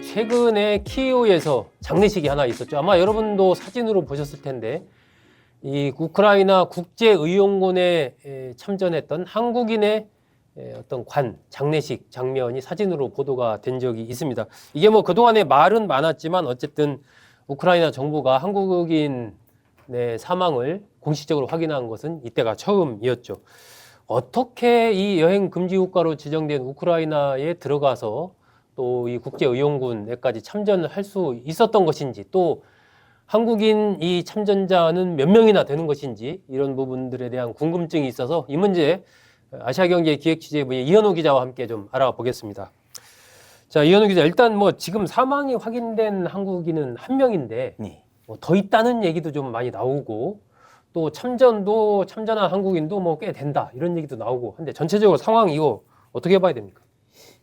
최근에 키이우에서 장례식이 하나 있었죠. 아마 여러분도 사진으로 보셨을 텐데 이 우크라이나 국제의용군에 참전했던 한국인의 어떤 장례식 장면이 사진으로 보도가 된 적이 있습니다. 이게 뭐 그동안에 말은 많았지만 어쨌든 우크라이나 정부가 한국인의 사망을 공식적으로 확인한 것은 이때가 처음이었죠. 어떻게 이 여행 금지 국가로 지정된 우크라이나에 들어가서 또 이 국제의용군에까지 참전을 할 수 있었던 것인지, 또 한국인 이 참전자는 몇 명이나 되는 것인지, 이런 부분들에 대한 궁금증이 있어서 이 문제 아시아경제 기획취재부의 이현우 기자와 함께 좀 알아보겠습니다. 자, 이현우 기자, 일단 뭐 지금 사망이 확인된 한국인은 한 명인데 뭐 더 있다는 얘기도 좀 많이 나오고, 또 참전한 한국인도 뭐 꽤 된다 이런 얘기도 나오고 한데, 전체적으로 상황 이거 어떻게 봐야 됩니까?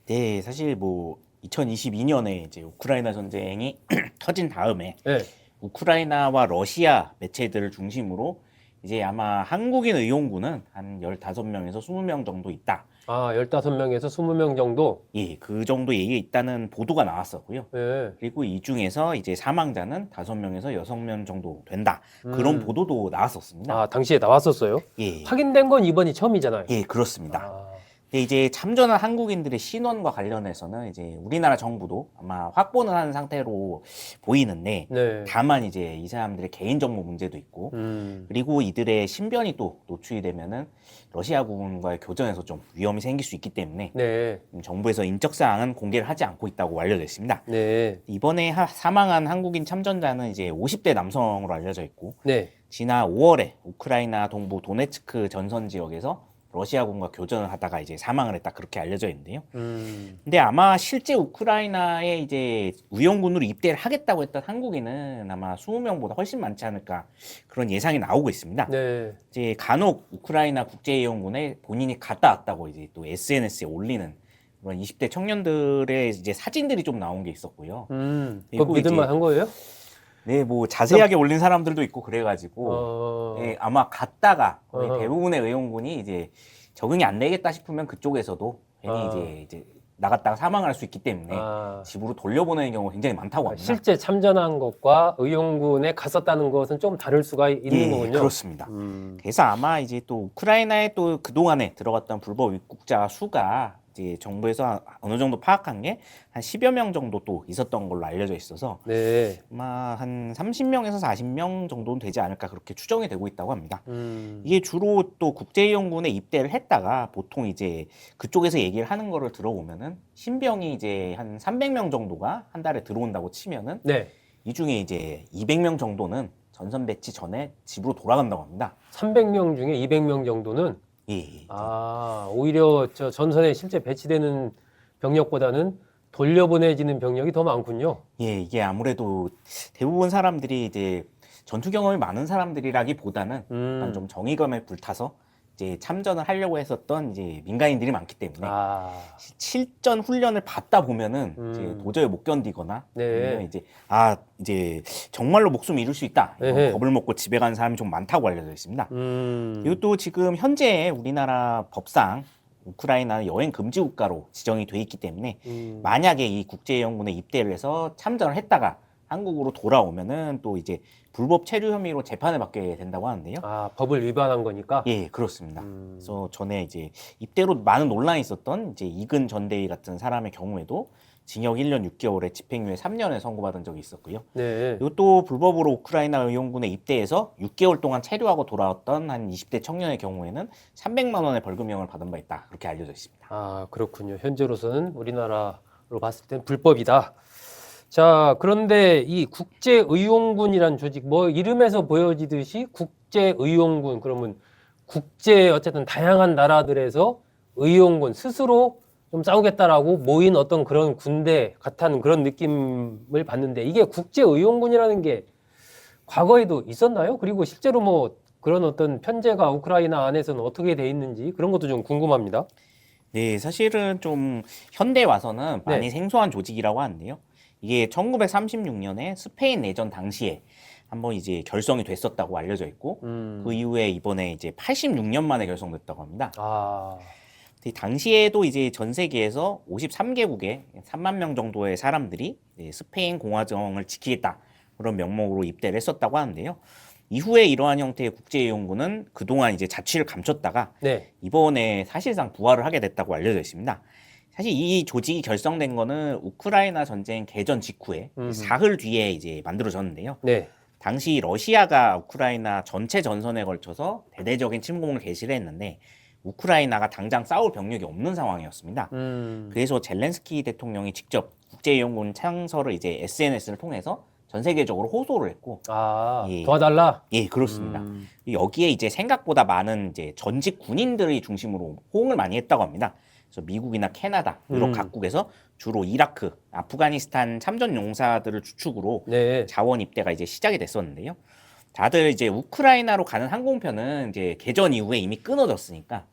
네, 사실 뭐 2022년에 이제 우크라이나 전쟁이 터진 다음에 네. 우크라이나와 러시아 매체들을 중심으로 이제 아마 한국인 의용군은 한 15명에서 20명 정도 있다. 15명에서 20명 정도? 예, 그 정도 얘기가 있다는 보도가 나왔었고요. 네. 그리고 이 중에서 이제 사망자는 5명에서 6명 정도 된다. 그런 보도도 나왔었습니다. 당시에 나왔었어요? 예, 확인된 건 이번이 처음이잖아요. 예, 그렇습니다. 근데 이제 참전한 한국인들의 신원과 관련해서는 이제 우리나라 정부도 아마 확보는 한 상태로 보이는데, 네. 다만 이제 이 사람들의 개인정보 문제도 있고, 그리고 이들의 신변이 또 노출이 되면은 러시아군과의 교전에서 좀 위험이 생길 수 있기 때문에 네. 정부에서 인적사항은 공개를 하지 않고 있다고 알려져 있습니다. 네. 이번에 사망한 한국인 참전자는 이제 50대 남성으로 알려져 있고, 네. 지난 5월에 우크라이나 동부 도네츠크 전선 지역에서 러시아군과 교전을 하다가 이제 사망을 했다, 그렇게 알려져 있는데요. 근데 아마 실제 우크라이나에 이제 의용군으로 입대를 하겠다고 했던 한국인은 아마 20명보다 훨씬 많지 않을까, 그런 예상이 나오고 있습니다. 네. 이제 간혹 우크라이나 국제의용군에 본인이 갔다 왔다고 이제 또 SNS에 올리는 그런 20대 청년들의 이제 사진들이 좀 나온 게 있었고요. 그거 믿을만 한 거예요? 네, 뭐 자세하게 올린 사람들도 있고 그래가지고 네, 아마 갔다가 거의 대부분의 의용군이 이제 적응이 안 되겠다 싶으면 그쪽에서도 괜히 이제 나갔다가 사망할 수 있기 때문에 집으로 돌려보내는 경우가 굉장히 많다고 합니다. 실제 참전한 것과 의용군에 갔었다는 것은 좀 다를 수가 있는 거군요. 그렇습니다. 그래서 아마 이제 또 우크라이나에 또 그동안에 들어갔던 불법 입국자 수가 이제 정부에서 어느 정도 파악한 게 한 10여 명 정도 또 있었던 걸로 알려져 있어서 네. 아마 한 30명에서 40명 정도는 되지 않을까, 그렇게 추정이 되고 있다고 합니다. 이게 주로 또 국제의용군에 입대를 했다가 보통 이제 그쪽에서 얘기를 하는 거를 들어보면은 신병이 이제 한 300명 정도가 한 달에 들어온다고 치면은 네. 이 중에 이제 200명 정도는 전선 배치 전에 집으로 돌아간다고 합니다. 300명 중에 200명 정도는 오히려 저 전선에 실제 배치되는 병력보다는 돌려보내지는 병력이 더 많군요. 예, 이게 아무래도 대부분 사람들이 이제 전투 경험이 많은 사람들이라기보다는 약간 좀 정의감에 불타서 이제 참전을 하려고 했었던 이제 민간인들이 많기 때문에 실전 훈련을 받다 보면은 이제 도저히 못 견디거나, 아니면 이제 정말로 목숨 잃을 수 있다, 이런 겁을 먹고 집에 가는 사람이 좀 많다고 알려져 있습니다. 그리고 또 지금 현재 우리나라 법상 우크라이나는 여행 금지 국가로 지정이 돼 있기 때문에 만약에 이 국제의용군에 입대를 해서 참전을 했다가 한국으로 돌아오면은 또 이제 불법 체류 혐의로 재판을 받게 된다고 하는데요. 법을 위반한 거니까? 예, 그렇습니다. 그래서 전에 이제 입대로 많은 논란이 있었던 이제 이근 전대위 같은 사람의 경우에도 징역 1년 6개월에 집행유예 3년을 선고받은 적이 있었고요. 네. 그리고 또 불법으로 우크라이나 의용군에 입대해서 6개월 동안 체류하고 돌아왔던 한 20대 청년의 경우에는 300만 원의 벌금형을 받은 바 있다, 그렇게 알려져 있습니다. 그렇군요. 현재로서는 우리나라로 봤을 땐 불법이다. 자, 그런데 이 국제의용군이란 조직, 뭐 이름에서 보여지듯이 국제의용군, 그러면 어쨌든 다양한 나라들에서 의용군 스스로 좀 싸우겠다라고 모인 어떤 그런 군대 같은 그런 느낌을 받는데, 이게 국제의용군이라는 게 과거에도 있었나요? 그리고 실제로 뭐 그런 어떤 편제가 우크라이나 안에서는 어떻게 돼 있는지, 그런 것도 좀 궁금합니다. 네, 사실은 좀 현대에 와서는 많이 생소한 조직이라고 하는데요. 이게 1936년에 스페인 내전 당시에 한번 이제 결성이 됐었다고 알려져 있고, 그 이후에 이번에 이제 86년 만에 결성됐다고 합니다. 당시에도 이제 전 세계에서 53개국에 3만 명 정도의 사람들이 스페인 공화정을 지키겠다 그런 명목으로 입대를 했었다고 하는데요. 이후에 이러한 형태의 국제이용군은 그동안 이제 자취를 감췄다가 네. 이번에 사실상 부활을 하게 됐다고 알려져 있습니다. 사실 이 조직이 결성된 거는 우크라이나 전쟁 개전 직후에 사흘 뒤에 이제 만들어졌는데요. 네. 당시 러시아가 우크라이나 전체 전선에 걸쳐서 대대적인 침공을 개시를 했는데 우크라이나가 당장 싸울 병력이 없는 상황이었습니다. 그래서 젤렌스키 대통령이 직접 국제이용군 창설을 이제 SNS를 통해서 전 세계적으로 호소를 했고, 예. 도와달라. 예, 그렇습니다. 여기에 이제 생각보다 많은 이제 전직 군인들이 중심으로 호응을 많이 했다고 합니다. 그래서 미국이나 캐나다, 유럽 각국에서 주로 이라크, 아프가니스탄 참전 용사들을 주축으로 네. 자원 입대가 이제 시작이 됐었는데요. 다들 이제 우크라이나로 가는 항공편은 이제 개전 이후에 이미 끊어졌으니까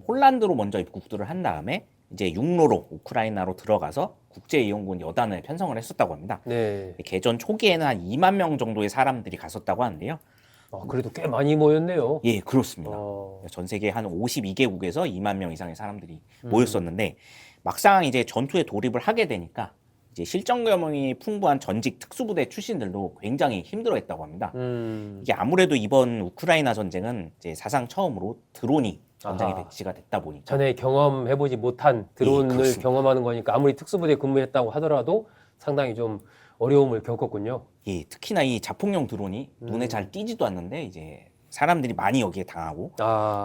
폴란드로 먼저 입국들을 한 다음에 이제 육로로 우크라이나로 들어가서 국제이용군 여단을 편성을 했었다고 합니다. 네. 개전 초기에는 한 2만 명 정도의 사람들이 갔었다고 하는데요. 그래도 꽤 많이 모였네요. 예, 그렇습니다. 전 세계 한 52개국에서 2만 명 이상의 사람들이 모였었는데 막상 이제 전투에 돌입을 하게 되니까 이제 실전 경험이 풍부한 전직 특수부대 출신들도 굉장히 힘들어했다고 합니다. 이게 아무래도 이번 우크라이나 전쟁은 이제 사상 처음으로 드론이 전장에 배치가 됐다 보니까 전에 경험해보지 못한 드론을 예, 경험하는 거니까 아무리 특수부대 근무했다고 하더라도 상당히 좀 어려움을 겪었군요. 예, 특히나 이 자폭용 드론이 눈에 잘 띄지도 않는데 이제 사람들이 많이 여기에 당하고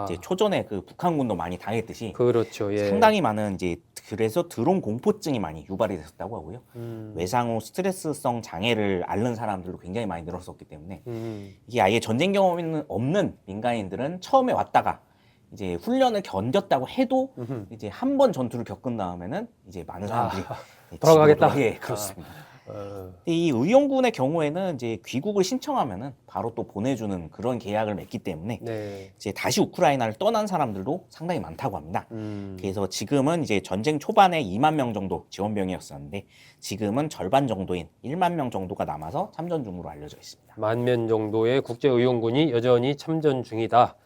이제 초전에 그 북한군도 많이 당했듯이 그렇죠. 예. 상당히 많은 이제 그래서 드론 공포증이 많이 유발이 됐었다고 하고요. 외상 후 스트레스성 장애를 앓는 사람들도 굉장히 많이 늘었었기 때문에 이게 아예 전쟁 경험이 없는 민간인들은 처음에 왔다가 이제 훈련을 견뎠다고 해도 이제 한 번 전투를 겪은 다음에는 이제 많은 사람들이 돌아가겠다. 예, 그렇습니다. 이 의용군의 경우에는 이제 귀국을 신청하면은 바로 또 보내주는 그런 계약을 맺기 때문에 네. 이제 다시 우크라이나를 떠난 사람들도 상당히 많다고 합니다. 그래서 지금은 이제 전쟁 초반에 2만 명 정도 지원병이었었는데 지금은 절반 정도인 1만 명 정도가 남아서 참전 중으로 알려져 있습니다. 10,000명 정도의 국제의용군이 여전히 참전 중이다.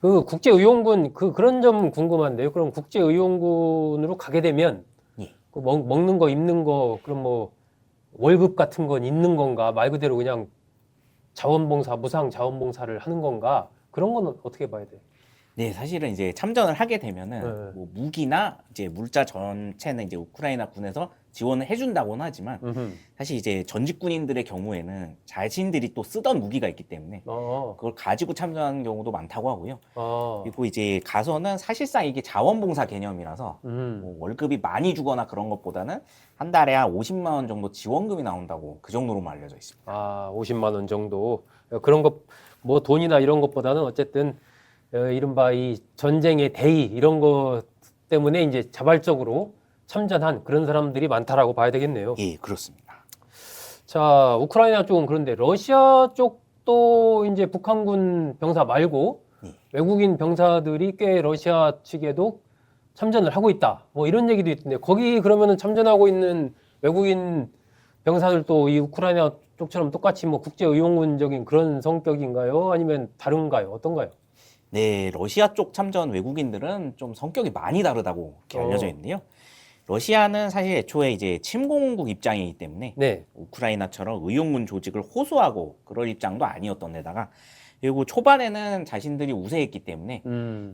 그 국제의용군 그런 점 궁금한데요. 그럼 국제의용군으로 가게 되면 예. 그 먹는 거 입는 거 그럼 뭐 월급 같은 건 있는 건가? 말 그대로 그냥 자원봉사, 무상 자원봉사를 하는 건가? 그런 건 어떻게 봐야 돼? 네, 사실은 이제 참전을 하게 되면은 뭐 무기나 이제 물자 전체는 이제 우크라이나 군에서 지원을 해준다고는 하지만 사실 이제 전직 군인들의 경우에는 자신들이 또 쓰던 무기가 있기 때문에 그걸 가지고 참전하는 경우도 많다고 하고요. 그리고 이제 가서는 사실상 이게 자원봉사 개념이라서 뭐 월급이 많이 주거나 그런 것보다는 한 달에 한 50만 원 정도 지원금이 나온다고 그 정도로만 알려져 있습니다. 50만 원 정도. 그런 것, 뭐 돈이나 이런 것보다는 어쨌든 이른바 이 전쟁의 대의 이런 것 때문에 이제 자발적으로 참전한 그런 사람들이 많다라고 봐야 되겠네요. 예, 그렇습니다. 자, 우크라이나 쪽은 그런데 러시아 쪽도 이제 북한군 병사 말고 외국인 병사들이 꽤 러시아 측에도 참전을 하고 있다. 뭐 이런 얘기도 있던데 거기 그러면은 참전하고 있는 외국인 병사들도 이 우크라이나 쪽처럼 똑같이 뭐 국제의용군적인 그런 성격인가요? 아니면 다른가요? 어떤가요? 네, 러시아 쪽 참전 외국인들은 좀 성격이 많이 다르다고 이렇게 알려져 있는데요. 러시아는 사실 애초에 이제 침공국 입장이기 때문에 네. 우크라이나처럼 의용군 조직을 호소하고 그럴 입장도 아니었던 데다가 그리고 초반에는 자신들이 우세했기 때문에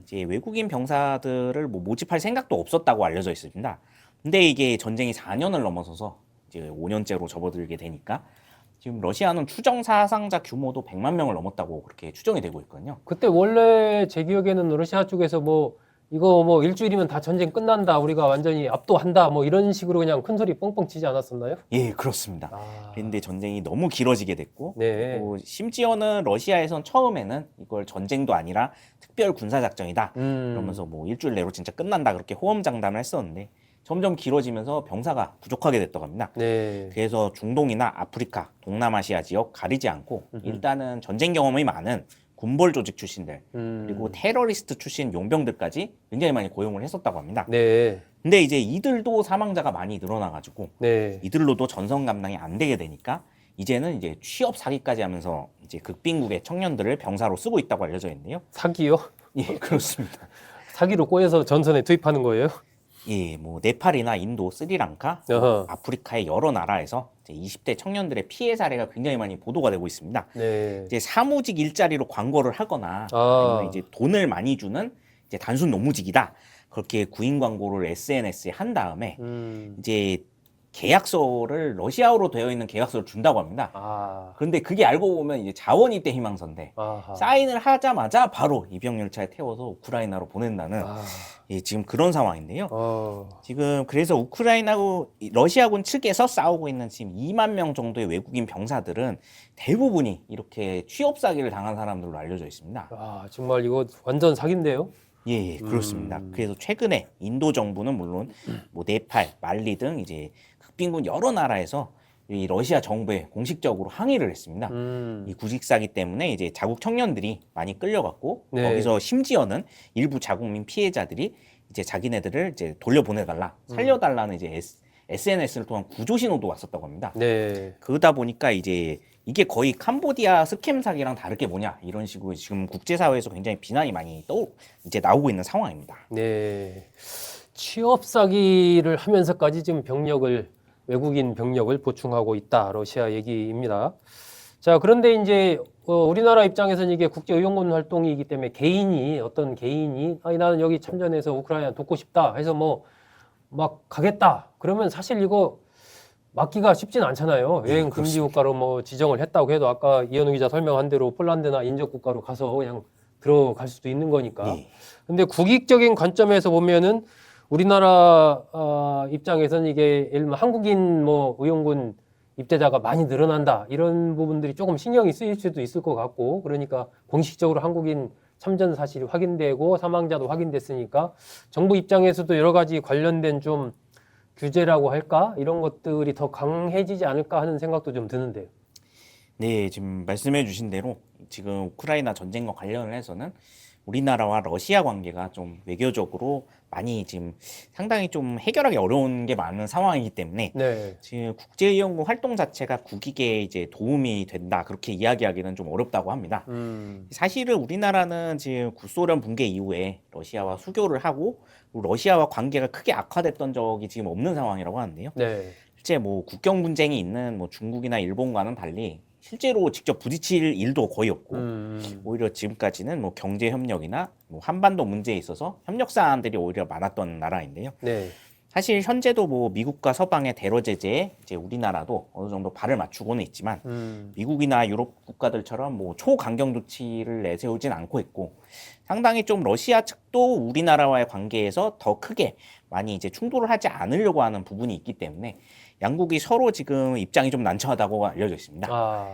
이제 외국인 병사들을 뭐 모집할 생각도 없었다고 알려져 있습니다. 근데 이게 전쟁이 4년을 넘어서서 이제 5년째로 접어들게 되니까 지금 러시아는 추정 사상자 규모도 100만 명을 넘었다고 그렇게 추정이 되고 있거든요. 그때 원래 제 기억에는 러시아 쪽에서 뭐 이거 뭐 일주일이면 다 전쟁 끝난다. 우리가 완전히 압도한다. 뭐 이런 식으로 그냥 큰 소리 뻥뻥 치지 않았었나요? 예, 그렇습니다. 그런데 전쟁이 너무 길어지게 됐고 네. 심지어는 러시아에선 처음에는 이걸 전쟁도 아니라 특별 군사작전이다. 그러면서 뭐 일주일 내로 진짜 끝난다. 그렇게 호언장담을 했었는데 점점 길어지면서 병사가 부족하게 됐다고 합니다. 네. 그래서 중동이나 아프리카, 동남아시아 지역 가리지 않고 일단은 전쟁 경험이 많은 군벌 조직 출신들 그리고 테러리스트 출신 용병들까지 굉장히 많이 고용을 했었다고 합니다. 네. 근데 이제 이들도 사망자가 많이 늘어나가지고 네. 이들로도 전선 감당이 안 되게 되니까 이제는 이제 취업 사기까지 하면서 이제 극빈국의 청년들을 병사로 쓰고 있다고 알려져 있는데요. 사기요? 예, 그렇습니다. 사기로 꼬여서 전선에 투입하는 거예요? 예, 뭐 네팔이나 인도, 스리랑카, 어허. 아프리카의 여러 나라에서 이제 20대 청년들의 피해 사례가 굉장히 많이 보도가 되고 있습니다. 네. 이제 사무직 일자리로 광고를 하거나 아니면 아. 이제 돈을 많이 주는 이제 단순 노무직이다. 그렇게 구인 광고를 SNS에 한 다음에 이제 계약서를 러시아어로 되어 있는 계약서를 준다고 합니다. 아. 그런데 그게 알고 보면 이제 자원입대 희망서인데 아하. 사인을 하자마자 바로 입영 열차에 태워서 우크라이나로 보낸다는 아. 예, 지금 그런 상황인데요. 어. 지금 그래서 우크라이나고 러시아군 측에서 싸우고 있는 지금 2만 명 정도의 외국인 병사들은 대부분이 이렇게 취업 사기를 당한 사람들로 알려져 있습니다. 아, 정말 이거 완전 사기인데요? 예, 그렇습니다. 그래서 최근에 인도 정부는 물론 뭐 네팔, 말리 등 이제 극빈군 여러 나라에서 이 러시아 정부에 공식적으로 항의를 했습니다. 이 구직 사기 때문에 이제 자국 청년들이 많이 끌려갔고 네. 거기서 심지어는 일부 자국민 피해자들이 이제 자기네들을 이제 돌려보내달라, 살려달라는 이제 SNS를 통한 구조 신호도 왔었다고 합니다. 네. 그러다 보니까 이제 이게 거의 캄보디아 스캠 사기랑 다를 게 뭐냐 이런 식으로 지금 국제사회에서 굉장히 비난이 많이 이제 나오고 있는 상황입니다. 네. 취업 사기를 하면서까지 지금 외국인 병력을 보충하고 있다. 러시아 얘기입니다. 자, 그런데 이제 우리나라 입장에서는 이게 국제의용군 활동이기 때문에 어떤 개인이 나는 여기 참전해서 우크라이나 돕고 싶다 해서 뭐 막 가겠다. 그러면 사실 이거 막기가 쉽진 않잖아요. 네, 여행 금지 국가로 뭐 지정을 했다고 해도 아까 이현우 기자 설명한 대로 폴란드나 인접 국가로 가서 그냥 들어갈 수도 있는 거니까. 네. 근데 국익적인 관점에서 보면은 우리나라 입장에서는 이게 예를 들면 한국인 뭐 의용군 입대자가 많이 늘어난다 이런 부분들이 조금 신경이 쓰일 수도 있을 것 같고, 그러니까 공식적으로 한국인 참전 사실이 확인되고 사망자도 확인됐으니까 정부 입장에서도 여러 가지 관련된 좀 규제라고 할까 이런 것들이 더 강해지지 않을까 하는 생각도 좀 드는데요. 네, 지금 말씀해 주신 대로 지금 우크라이나 전쟁과 관련을 해서는 우리나라와 러시아 관계가 좀 외교적으로 많이 지금 상당히 좀 해결하기 어려운 게 많은 상황이기 때문에 네. 지금 국제의용군 활동 자체가 국익에 이제 도움이 된다 그렇게 이야기하기는 좀 어렵다고 합니다. 사실은 우리나라는 지금 구소련 붕괴 이후에 러시아와 수교를 하고 러시아와 관계가 크게 악화됐던 적이 지금 없는 상황이라고 하는데요. 네. 실제 뭐 국경 분쟁이 있는 뭐 중국이나 일본과는 달리 실제로 직접 부딪힐 일도 거의 없고 오히려 지금까지는 뭐 경제 협력이나 뭐 한반도 문제에 있어서 협력 사안들이 오히려 많았던 나라인데요. 네. 사실 현재도 뭐 미국과 서방의 대러 제재에 이제 우리나라도 어느 정도 발을 맞추고는 있지만 미국이나 유럽 국가들처럼 뭐 초강경 조치를 내세우진 않고 있고 상당히 좀 러시아 측도 우리나라와의 관계에서 더 크게 많이 이제 충돌을 하지 않으려고 하는 부분이 있기 때문에 양국이 서로 지금 입장이 좀 난처하다고 알려져 있습니다. 아,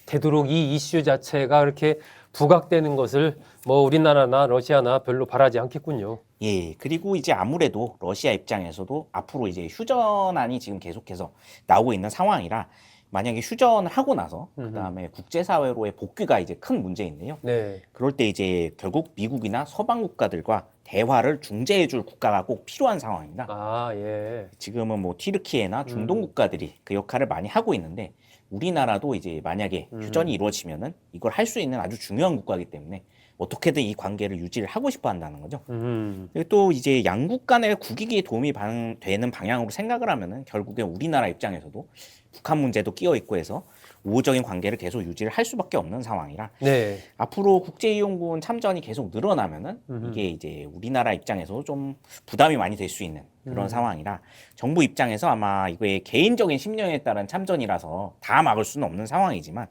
되도록 이 이슈 자체가 그렇게 부각되는 것을 뭐 우리나라나 러시아나 별로 바라지 않겠군요. 예, 그리고 이제 아무래도 러시아 입장에서도 앞으로 이제 휴전안이 지금 계속해서 나오고 있는 상황이라 만약에 휴전을 하고 나서 그다음에 국제사회로의 복귀가 이제 큰 문제인데요. 네. 그럴 때 이제 결국 미국이나 서방 국가들과 대화를 중재해줄 국가가 꼭 필요한 상황입니다. 아, 예. 지금은 뭐 튀르키예나 중동 국가들이 그 역할을 많이 하고 있는데 우리나라도 이제 만약에 휴전이 이루어지면은 이걸 할 수 있는 아주 중요한 국가이기 때문에 어떻게든 이 관계를 유지를 하고 싶어 한다는 거죠. 그리고 또 이제 양국 간의 국익에 도움이 되는 방향으로 생각을 하면은 결국에 우리나라 입장에서도 북한 문제도 끼어 있고 해서 우호적인 관계를 계속 유지를 할 수밖에 없는 상황이라 네. 앞으로 국제이용군 참전이 계속 늘어나면은 이게 이제 우리나라 입장에서 좀 부담이 많이 될 수 있는 그런 상황이라 정부 입장에서 아마 이거의 개인적인 심령에 따른 참전이라서 다 막을 수는 없는 상황이지만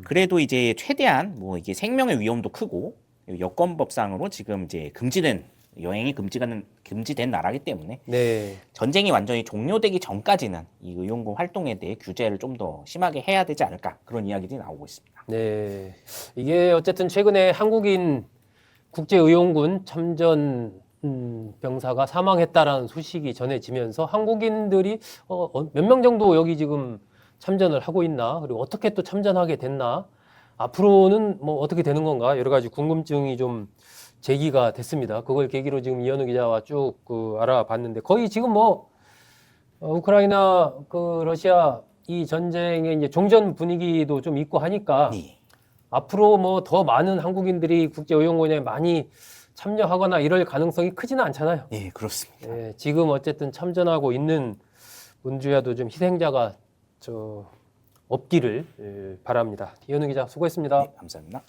그래도 이제 최대한 뭐 이게 생명의 위험도 크고 여권법상으로 지금 이제 여행이 금지된 나라기 때문에 네. 전쟁이 완전히 종료되기 전까지는 이 의용군 활동에 대해 규제를 좀 더 심하게 해야 되지 않을까 그런 이야기들이 나오고 있습니다. 네. 이게 어쨌든 최근에 한국인 국제의용군 참전 병사가 사망했다라는 소식이 전해지면서 한국인들이 몇 명 정도 여기 지금 참전을 하고 있나, 그리고 어떻게 또 참전하게 됐나, 앞으로는 뭐 어떻게 되는 건가 여러 가지 궁금증이 좀 제기가 됐습니다. 그걸 계기로 지금 이현우 기자와 쭉 알아봤는데 거의 지금 뭐 우크라이나 러시아 이 전쟁의 이제 종전 분위기도 좀 있고 하니까 네. 앞으로 뭐 더 많은 한국인들이 국제의용군에 많이 참여하거나 이럴 가능성이 크지는 않잖아요. 예, 그렇습니다. 예, 지금 어쨌든 참전하고 있는 문주야도 좀 희생자가 없기를 바랍니다. 이현우 기자 수고했습니다. 네, 감사합니다.